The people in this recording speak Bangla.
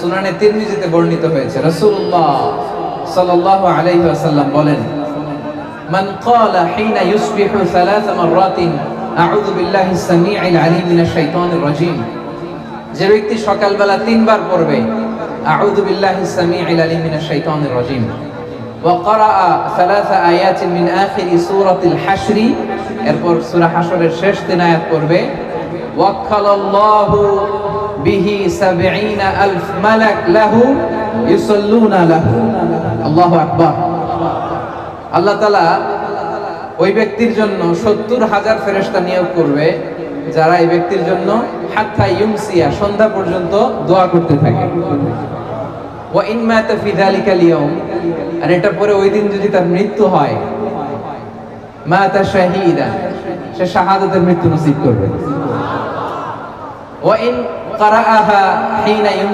সুনানে তিরমিজিতে বর্ণিত হয়েছে, রাসূলুল্লাহ সাল্লাল্লাহু আলাইহি ওয়াসাল্লাম বলেন, মান ক্বালা হিনা ইউসবিহু সালাসা মাররাতিন আউযু বিল্লাহিস সামিউল আলিম মিনাশ শাইতানির রাজীম, যে ব্যক্তি সকালবেলা 3 বার পড়বে আউযু বিল্লাহিস সামিউল আলিম মিনাশ শাইতানির রাজীম ওয়া ক্বারাআ সালাসা আয়াতিন মিন আখিরি সূরাতিল হাশর, এরপর সূরা হাশরের শেষ 3 আয়াত পড়বে, ওয়াক্কালাল্লাহু বিহি ৭০,০০০ মালাক লাহু ইউসাল্লুনা লাহু। আল্লাহু আকবার। আল্লাহ তাআলা ওই ব্যক্তির জন্য ৭০,০০০ ফেরেশতা নিয়োগ করবে, যারা এই ব্যক্তির জন্য হাত্তা ইউমসিয়া, সন্ধ্যা পর্যন্ত দোয়া করতে থাকে। ওয়া ইন মাতা ফি যালিকাল ইয়াউম, আর এটা পরে ওই দিন যদি তার মৃত্যু হয়, মাতা শাহীদা, সে শাহাদাতের মৃত্যু নসিব করবে। ওয়া ইন ক্বারাআহা হিনা